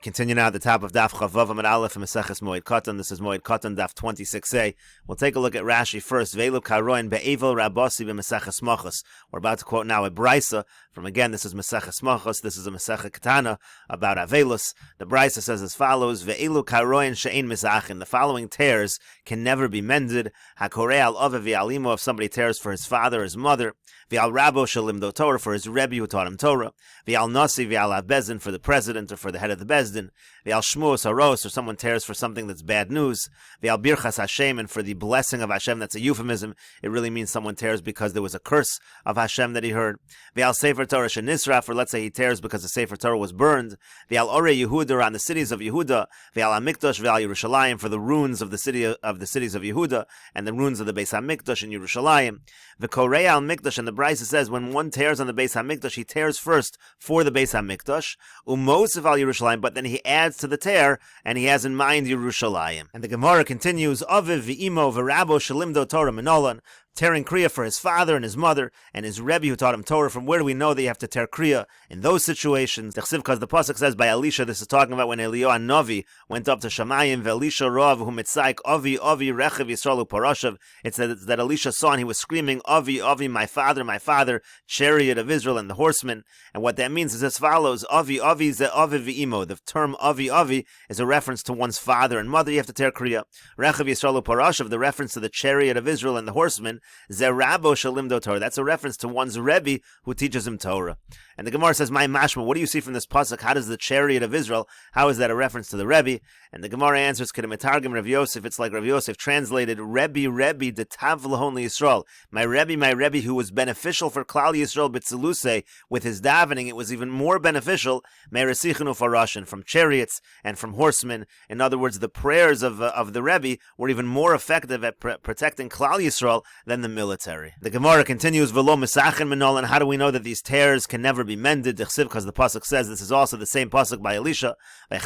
Continue now at the top of Daf Chavav Amud Aleph and Meseches Moed Kattan. This is Moed Kattan Daf 26a. We'll take a look at Rashi first. Veilu karoin be'evel rabasi b'Meseches Machos. We're about to quote now a brisa from, again, this is Meseches Machos. This is a Meseches Katana about Avelus. The brisa says as follows: Veilu karoin she'ein mizachin. The following tears can never be mended. Hakorei al aviv v'alimo, if somebody tears for his father or his mother. V'al rabo shalimdo Torah, for his rebbe who taught him Torah. V'al nasi v'al avbezin, for the president or for the head of the bezdin. V'al shmuos haros, or someone tears for something that's bad news. V'al birchas Hashem, and for the blessing of Hashem. That's a euphemism. It really means someone tears because there was a curse of Hashem that he heard. V'al sefer Torah shenisraf, or let's say he tears because the sefer Torah was burned. V'al orei Yehuda, on the cities of Yehuda. V'al hamikdash v'al Yerushalayim, for the ruins of the cities of Yehuda and the ruins of the Beis Hamikdash in Yerushalayim. V'korei al mikdash, and the brisa says when one tears on the Beis Hamikdash, he tears first for the Beis Hamikdash. Umosif al Yerushalayim, but then he adds to the tear, and he has in mind Yerushalayim. And the Gemara continues, Aviv v'imo v'rabo shalimdo Torah minolan, tearing kriya for his father and his mother and his rebbe who taught him Torah. From where do we know that you have to tear kriya in those situations? Because the pasuk says by Elisha, this is talking about when Eliyahu Navi went up to Shamayim, ve'Elisha rav hu mitzaik avi avi rechav Yisrael uparashav. It says that Elisha saw and he was screaming, avi avi, my father, chariot of Israel and the horsemen. And what that means is as follows: avi avi ze avi v'imo. The term avi avi is a reference to one's father and mother. You have to tear kriya. Rechav Yisrael uparashav, the reference to the chariot of Israel and the horsemen. Zerabo shalimdo Torah. That's a reference to one's rebbe who teaches him Torah. And the Gemara says, "My mashma, what do you see from this pasuk? How does the chariot of Israel? How is that a reference to the rebbe?" And the Gemara answers, "Kedemetargim Rav Yosef." It's like Rav Yosef translated, "Rebbe de tav lahon Yisrael." My rebbe, who was beneficial for Klal Yisrael b'tziluse with his davening. It was even more beneficial me'resichenu farashin, from chariots and from horsemen. In other words, the prayers of the rebbe were even more effective at protecting Klal Yisrael than the military. The Gemara continues, "V'lo misachin minolan." How do we know that these tears can never be mended? Because the pasuk says, this is also the same pasuk by Elisha. It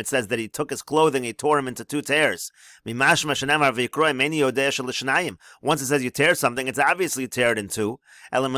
says that he took his clothing, he tore him into two tears. Once it says you tear something, it's obviously teared in two. When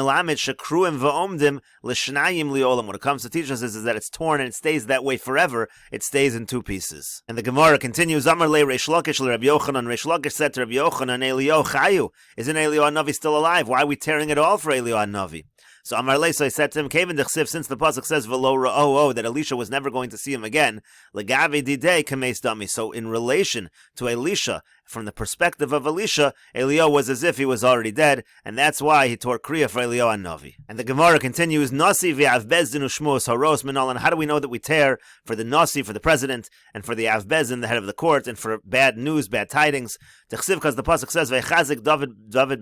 it comes to teach us is that it's torn and it stays that way forever. It stays in two pieces. And the Gemara continues, Amar le Reish Lakish le Rabbi Yochanan. Reish Lakish said to Rabbi Yochanan, Eliyahu chayu. Isn't Eliyahu Navi still alive? Why are we tearing it all for Eliyahu Navi? So Amar le, so I said to him, Kevin dechsiv, since the pasuk says v'lo ra'o, that Elisha was never going to see him again, legavi didei kameis dami. So in relation to Elisha, from the perspective of Elisha, Eliyahu was as if he was already dead, and that's why he tore kriya for Eliyahu Navi. And the Gemara continues, Nasi v'avbezdin u'shmuos haros minolan. How do we know that we tear for the Nasi, for the president, and for the avbezdin, the head of the court, and for bad news, bad tidings? Dechsiv, because the pasuk says, V'chazik David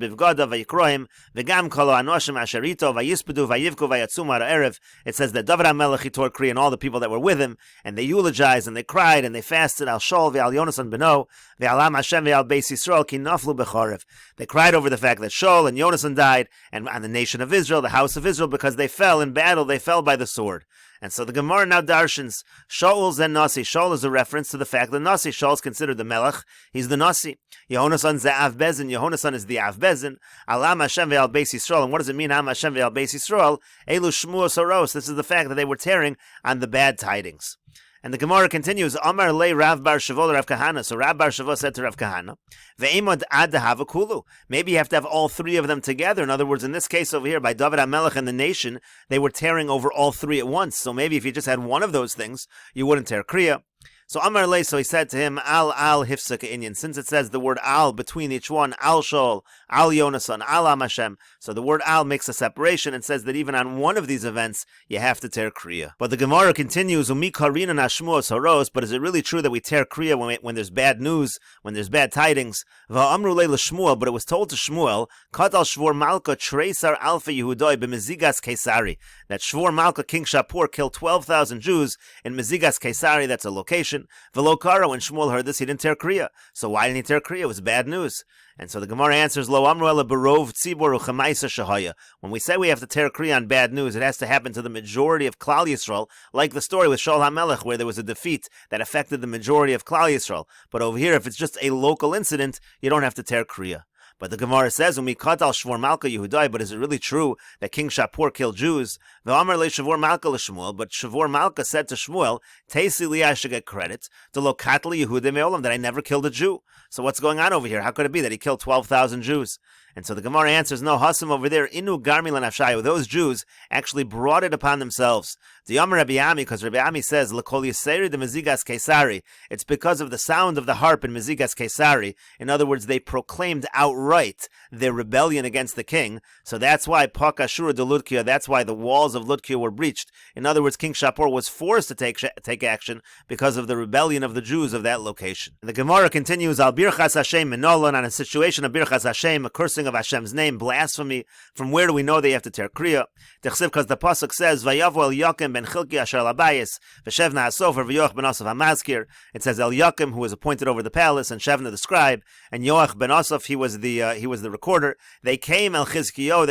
bivgada v'yikrohim v'gam kolo anoshim asherito v'yispedu v'yivku v'yatzum ha'erev. It says that David HaMelech, he tore kriya, and all the people that were with him, and they eulogized, and they cried, and they fasted al Shol v'al Yonasan beno v'alam Hashem v'al Beis Yisrael ki naflu b'chorev. They cried over the fact that Shol and Yonasan died, and on the nation of Israel, the house of Israel, because they fell in battle, they fell by the sword. And so the Gemara now darshans, Shaul's and Nasi. Shaul is a reference to the fact that Nasi, Shaul is considered the Melech, he's the Nasi. Yehonasan is the Avbezin, Yehonasan is the Avbezin. Alam Hashem ve'al Beis Yisrael. And what does it mean, Am Hashem ve'al Beis Yisrael? Elu Shmuos Haros. This is the fact that they were tearing on the bad tidings. And the Gemara continues, Amar le Rav Bar Shavo Rav Kahana. So Rav Bar Shavo said to Rav Kahana, Ve'imod ad kulu. Maybe you have to have all three of them together. In other words, in this case over here, by David HaMelech and the nation, they were tearing over all three at once. So maybe if you just had one of those things, you wouldn't tear kriya. So Amar le, so he said to him, Al hifsa ka'inyan. Since it says the word al between each one, al Shol, al Yonasan, al Am Hashem. So the word al makes a separation and says that even on one of these events, you have to tear kriya. But the Gemara continues, Umi karina nashmuos haros. But is it really true that we tear kriya when there's bad news, when there's bad tidings? Va'amru le l'Shmuel, but it was told to Shmuel, Kat al Shvor Malka Treisar Alfa Yehudoi b'Mezigas Kesari. That Shvor Malka, King Shapur, killed 12,000 Jews in Mezigas Kesari. That's a location. V'lo kara, when Shmuel heard this, he didn't tear kriya. So why didn't he tear kriya? It was bad news. And so the Gemara answers, Lo amru ela barov tzibor uchamaisa shahaya. When we say we have to tear kriya on bad news, it has to happen to the majority of Klal Yisrael, like the story with Shaul HaMelech, where there was a defeat that affected the majority of Klal Yisrael. But over here, if it's just a local incident, you don't have to tear kriya. But the Gemara says, "Umi katal shvor malka Yehudai." But is it really true that King Shapur killed Jews? V'amar le Shavor Malka l'Shmuel. But Shavor Malka said to Shmuel, "Teisi li, I should get credit. The lo katli Yehuda me'olam, that I never killed a Jew." So what's going on over here? How could it be that he killed 12,000 Jews? And so the Gemara answers, no, Hasim over there, Inu Garmi Lanafshayu, those Jews actually brought it upon themselves. The Yom Rabbi Ami, because Rabbi Ami says, L'kol Yiseri de Mezigas Kesari, it's because of the sound of the harp in Mezigas Kesari. In other words, they proclaimed outright their rebellion against the king. So that's why Pakashura de Ludkia, that's why the walls of Ludkia were breached. In other words, King Shapur was forced to take action because of the rebellion of the Jews of that location. And the Gemara continues, Al Birchas Hashem Minolan, on a situation of Birchas Hashem, a cursing of Hashem's name, blasphemy. From where do we know they have to tear kriya? Because the pasuk says, "Vayavu El Yakim ben Chilki Asher Labayis v'Shevna Hasofer v'Yoach ben Asaf Hamazkir." It says El Yakim, who was appointed over the palace, and Shevna the scribe, and Yoach ben Asaf, he was the recorder. They came to Chizkiyo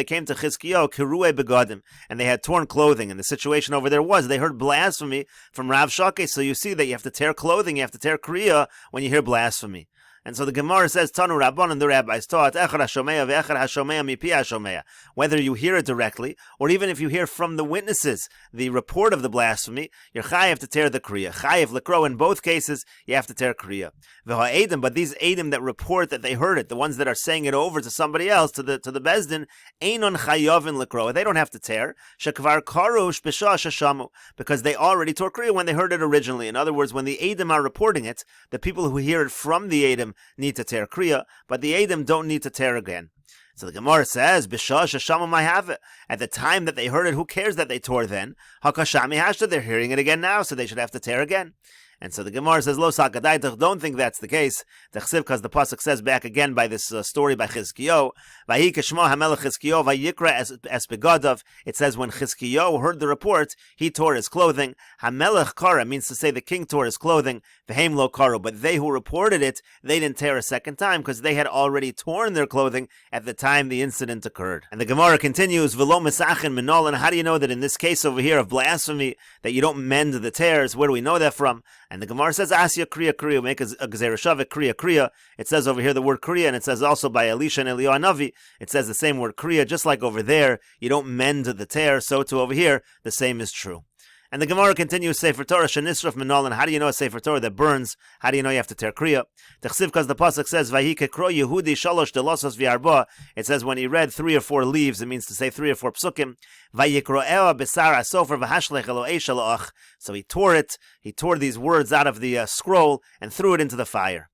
Kirue begadim, and they had torn clothing. And the situation over there was they heard blasphemy from Rav Shakeh. So you see that you have to tear clothing, you have to tear kriya when you hear blasphemy. And so the Gemara says, Tanu Rabban, and the rabbis taught, Echad HaShomeya ve'echad HaShomeya mipi HaShomeya. Whether you hear it directly, or even if you hear from the witnesses the report of the blasphemy, you're chayiv to tear the kriya. Chayiv lekro, in both cases, you have to tear kriya. V'ha'edim, but these edim that report that they heard it, the ones that are saying it over to somebody else, to the bezdin, einon chayavin lekro. They don't have to tear. Shekvar karush b'shah shashamu, because they already tore kriya when they heard it originally. In other words, when the edim are reporting it, the people who hear it from the edim need to tear kriya, but the edim don't need to tear again. So the Gemara says, "B'shah shashamam, I have it." At the time that they heard it, who cares that they tore then? Hakashami hashta, they're hearing it again now, so they should have to tear again. And so the Gemara says, "Lo sakadaitach." Don't think that's the case. Because the pasuk says back again by this story by Chizkiyo, "Vayi kishma hamelech Chizkiyo vayikra es begadav." It says when Chizkiyo heard the report, he tore his clothing. Hamelech kara means to say the king tore his clothing. V'heim lo karu, but they who reported it, they didn't tear a second time because they had already torn their clothing at the time the incident occurred. And the Gemara continues, "V'lo mesachin minolan." How do you know that in this case over here of blasphemy that you don't mend the tears? Where do we know that from? And the Gemara says, "Asya kriya kriya," make a gzerah kriya kriya. It says over here the word kriya, and it says also by Elisha and Eliyahu Navi, it says the same word kriya, just like over there, you don't mend the tear, so too over here, the same is true. And the Gemara continues, Sefer Torah shenisraf minolan. How do you know a Sefer Torah that burns? How do you know you have to tear kriya? Because the pasuk says, "Vayi kekro Yehudi shalosh delosos v'arba." It says when he read 3 or 4 leaves, it means to say 3 or 4 psukim. Vayikro'ea besar asofer v'hashlech elo'ei shaloach. So he tore it. He tore these words out of the scroll and threw it into the fire.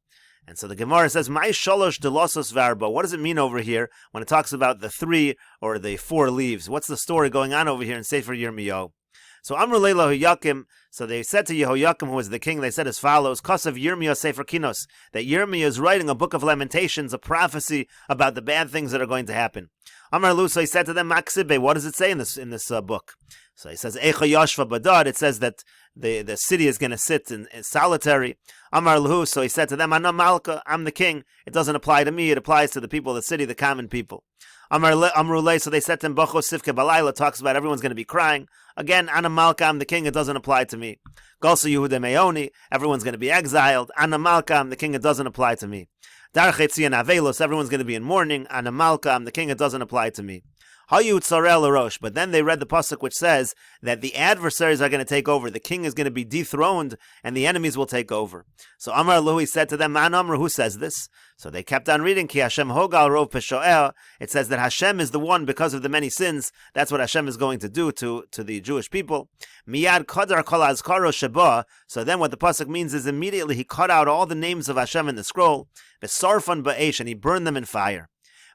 And so the Gemara says, "My shalosh delosos v'arba." What does it mean over here when it talks about the 3 or the 4 leaves? What's the story going on over here in Sefer Yirmiyahu? So Amr Leila Yehoyakim, so they said to Yehoyakim, who was the king, they said as follows, Kosav Yirmiyah Sefer Kinos, that Yirmiyah is writing a book of lamentations, a prophecy about the bad things that are going to happen. Amr Lu, so he said to them, Maksibe, what does it say in this book? So he says, Echa Yashva Badad, it says that the city is going to sit in solitary. Amar Lahu, so he said to them, Ana Malka, I'm the king. It doesn't apply to me, it applies to the people of the city, the common people. Amrulay, so they said to him, Bacho Sifke Balayla, talks about everyone's going to be crying. Again, Ana Malka, I'm the king, it doesn't apply to me. Galsa Yehuda Meoni, everyone's going to be exiled. Ana Malka, I'm the king, it doesn't apply to me. Darchetzian Avelos, everyone's going to be in mourning. Ana Malka, I'm the king, it doesn't apply to me. Hayu Tzarel Arosh, but then they read the pasuk which says that the adversaries are going to take over. The king is going to be dethroned, and the enemies will take over. So Amar Lahu said to them, Man Amr, who says this? So they kept on reading, Ki Hashem Hogal Rov Peshoel. It says that Hashem is the one because of the many sins. That's what Hashem is going to do to the Jewish people. Miyad Kadar Kol Azkaro Sheba. So then what the pasuk means is immediately he cut out all the names of Hashem in the scroll. Besarfan Ba'esh, and he burned them in fire.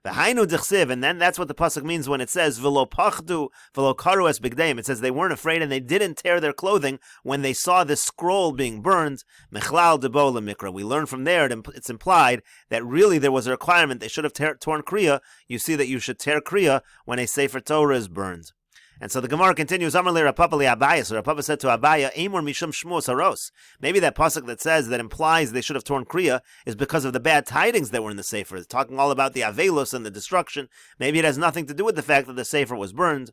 And then that's what the pasuk means when it says v'lo pachdu v'lo karu es bigdeim. It says they weren't afraid and they didn't tear their clothing when they saw this scroll being burned. Mechlal debo lemikra. We learn from there it's implied that really there was a requirement they should have torn kriya. You see that you should tear kriya when a Sefer Torah is burned. And so the Gemara continues, Amar le Rapapa le Abaya. So Rapapa said to Abaya, Eimur mishum shmuos haros. Maybe that pasuk that says, that implies they should have torn kriya, is because of the bad tidings that were in the Sefer. It's talking all about the Avelos and the destruction. Maybe it has nothing to do with the fact that the Sefer was burned.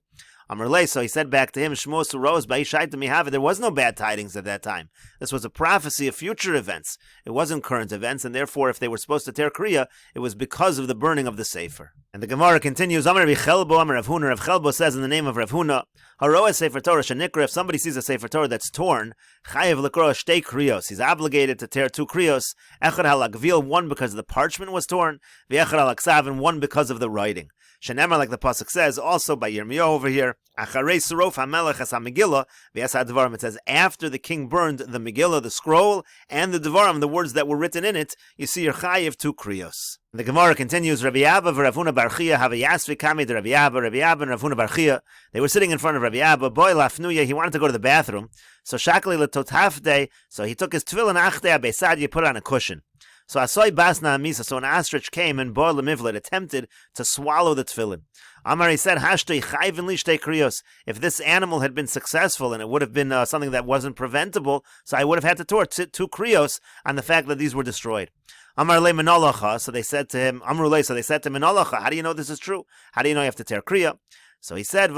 Amrle, so he said back to him, Shmo Suros Ba'ishayta Mihava. There was no bad tidings at that time. This was a prophecy of future events. It wasn't current events, and therefore, if they were supposed to tear Kriya, it was because of the burning of the Sefer. And the Gemara continues, Amar Rav Chelbo, Amar Rav Huna. Rav Chelbo says in the name of Rav Huna, Haroah Sefer Torah Shenikra, if somebody sees a Sefer Torah that's torn, Chayev L'kro Shtei Kriyos. He's obligated to tear 2 Kriyos, Echad Halakvil, 1 because the parchment was torn, V'echad Halaksav, and 1 because of the writing. Shenemar, like the pasuk says, also by Yirmiyahu over here, Acharei Surof HaMelech Es HaMegillah, V'es HaDevarim, it says, after the king burned the Megillah, the scroll, and the Devarim, the words that were written in it, you see your Chayev 2 Kriyos. The Gemara continues, Rabbi Abba v'Rav Huna bar Chia have a yasvi kami to Rabbi Abba and Rav Huna bar Chia. They were sitting in front of Rabbi Abba. Boy lafnuya, he wanted to go to the bathroom. So shakli letotafde, so he took his tefillin achtei abesadye, put it on a cushion. So Asoy Basna Amisa, so an ostrich came and Boil Lemivlet attempted to swallow the tefillin. Amar, he said, Hashtay chayvin lishtei kriyos. If this animal had been successful and it would have been something that wasn't preventable, so I would have had to tore 2 kriyos on the fact that these were destroyed. Amar le menolacha, so they said to him, Amrule, so they said to menolacha, how do you know this is true? How do you know you have to tear kriya? So he said, he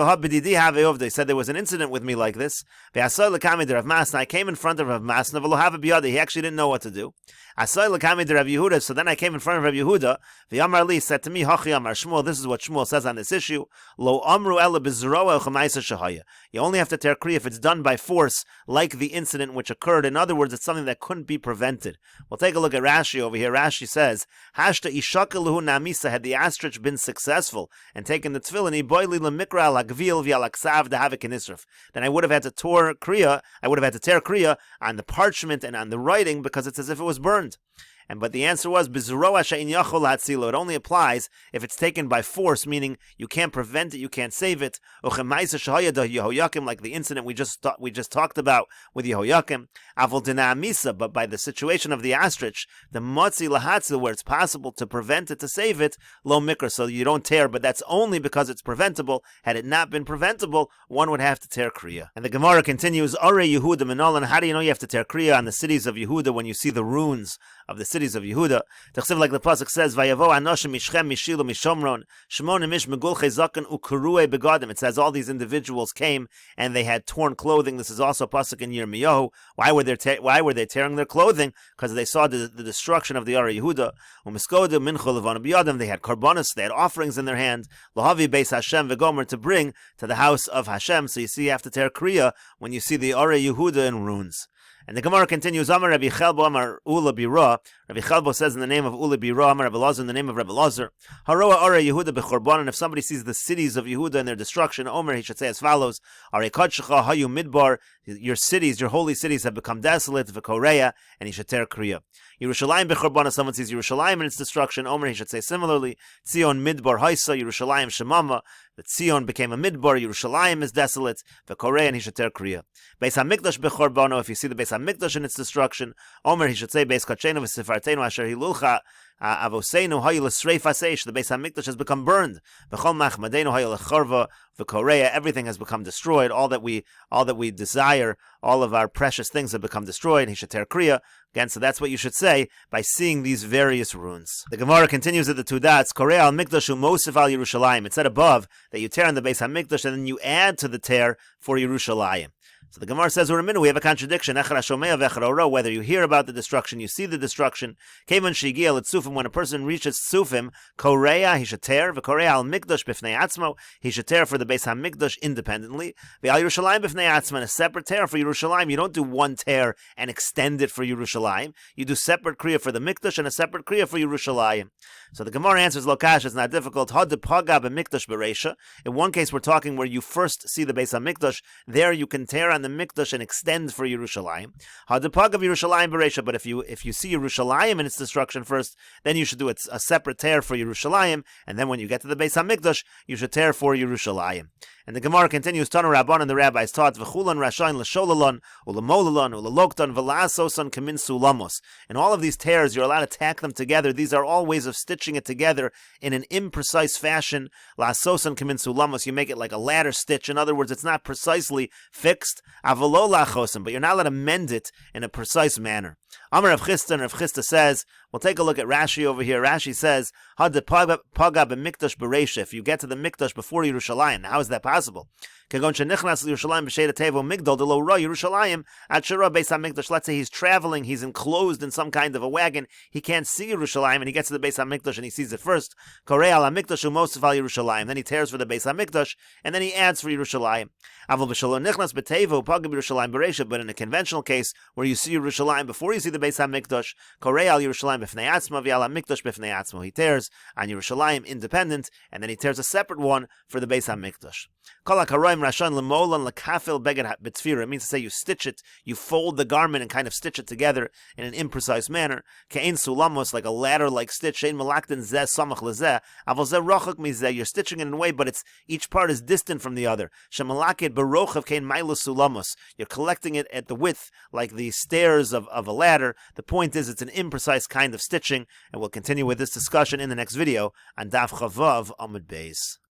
said, there was an incident with me like this. I came in front of Rav Masna, he actually didn't know what to do. So then I came in front of Rav Yehuda. He said to me, this is what Shmuel says on this issue. You only have to tear kriya if it's done by force, like the incident which occurred. In other words, it's something that couldn't be prevented. We'll take a look at Rashi over here. Rashi says, had the ostrich been successful and taken the tefillin, then I would have had to tear kriya on the parchment and on the writing, because it's as if it was burned. But the answer was, it only applies if it's taken by force, meaning you can't prevent it, you can't save it. Like the incident we just talked about with Yehoyakim. But by the situation of the ostrich, the matzi lahatzil, where it's possible to prevent it, to save it, lo mikra, so you don't tear, but that's only because it's preventable. Had it not been preventable, one would have to tear kriya. And the Gemara continues, Are Yehuda Minolan, how do you know you have to tear kriya on the cities of Yehuda when you see the runes of the cities of Yehuda? Like the pasuk says, Vayavo anoshim mishchem mishilu mishomron shmon mish megulche zaken ukurue begadim. It says all these individuals came and they had torn clothing. This is also pasuk in Yirmiyahu. Why were they tearing their clothing? Because they saw the destruction of the Ara Yehuda. Umiskodu minchol levana biyadim. They had karbonos, they had offerings in their hand. Lahavi beis Hashem vegomer, to bring to the house of Hashem. So you see, you have to tear kriya when you see the Ara Yehuda in runes. And the Gemara continues, Amar Rabbi Chelbo, Amar Ula Bira. Rabbi Chelbo says in the name of Ula Bira, Amar Rabbi Lazar in the name of Rabbi Lazar, Haroa Ara Yehuda bechorban. And if somebody sees the cities of Yehuda and their destruction, Omer, he should say as follows, Are Kodshecha Hayu Midbar, your cities, your holy cities have become desolate, v'koreya, and he should tear kriya. Yerushalayim bechorban, if someone sees Yerushalayim and its destruction, Omer, he should say similarly, Tzion Midbar Haisa, Yerushalayim Shemama, that Tzion became a Midbar, Yerushalayim is desolate, v'koreya, and he should tear kriya. Beis HaMikdash bechorban, if you see the Beis HaMikdash in its destruction, Omer, he should say Beis Kachenu v'Sifartenu asher hilulcha Avoseinu hayil sreifaseish. The Beis Hamikdash has become burned. B'chol machmadeinu hayil lecharva v'koreya. Everything has become destroyed. All that we desire, all of our precious things have become destroyed. He should tear kriya again. So that's what you should say by seeing these various runes. The Gemara continues at the 2 dots. Korea al mikdash u'mosif al Yerushalayim. It said above that you tear on the Beis Hamikdash and then you add to the tear for Yerushalayim. So the Gemara says, we have a contradiction. Whether you hear about the destruction, you see the destruction. When a person reaches Sufim, Korea, he should tear. He should tear for the Beis HaMikdash independently. And a separate tear for Yerushalayim. You don't do one tear and extend it for Yerushalayim. You do separate kriya for the Mikdash and a separate kriya for Yerushalayim. So the Gemara answers, Lokash, it's not difficult. In one case, we're talking where you first see the Beis HaMikdash. There you can tear on the Mikdash and extend for Yerushalayim. Hadapag of Yerushalayim Bereisha, but if you see Yerushalayim in its destruction first, then you should do a separate tear for Yerushalayim, and then when you get to the Beis HaMikdash, you should tear for Yerushalayim. And the Gemara continues, Tanu Rabban, and the rabbis taught, V'chulan Rashayin l'sholalan, u'lemolalan, u'leloktan, v'la'asosan kamin sulamos. In all of these tears, you're allowed to tack them together. These are all ways of stitching it together in an imprecise fashion. La'asosan kamin sulamos, you make it like a ladder stitch. In other words, it's not precisely fixed. Avalo la'achosan, but you're not allowed to mend it in a precise manner. Amar Rav Chisda, and Rav Chisda says, we'll take a look at Rashi over here. Rashi says, Had paga b'mikdash b'reisha. If you get to the mikdash before Yerushalayim, how is that possible? Kagon shenichnas Yerushalayim b'sheida tevo migdal de lo ra Yerushalayim at shira beis hamikdash. Let's say he's traveling, he's enclosed in some kind of a wagon, he can't see Yerushalayim, and he gets to the beis hamikdash and he sees it first. Korei al hamikdash umosif al Yerushalayim. Then he tears for the beis hamikdash, and then he adds for Yerushalayim. Aval b'shalom nichnas b'tevo paga b'Yerushalayim b'reisha. But in a conventional case where you see Yerushalayim before you see the beis hamikdash, Korei al Yerushalayim b'fnei atzma v'al hamikdash b'fnei atzma. He tears on Yerushalayim independent, and then he tears a separate one for the beis hamikdash. Kol hakaroim rashon lemolan lekafel beged b'tzvira. It means to say you stitch it, you fold the garment and kind of stitch it together in an imprecise manner. Ke'ein sulamos, like a ladder-like stitch. Ein malakten zeh samach lezeh. Aval zeh rochak mizeh. You're stitching it in a way, but each part is distant from the other. Shemalaked barochav kein mailus sulamos. You're collecting it at the width, like the stairs of a ladder. The point is, it's an imprecise kind of stitching, and we'll continue with this discussion in the next video on Daf Chavav Amud Beis.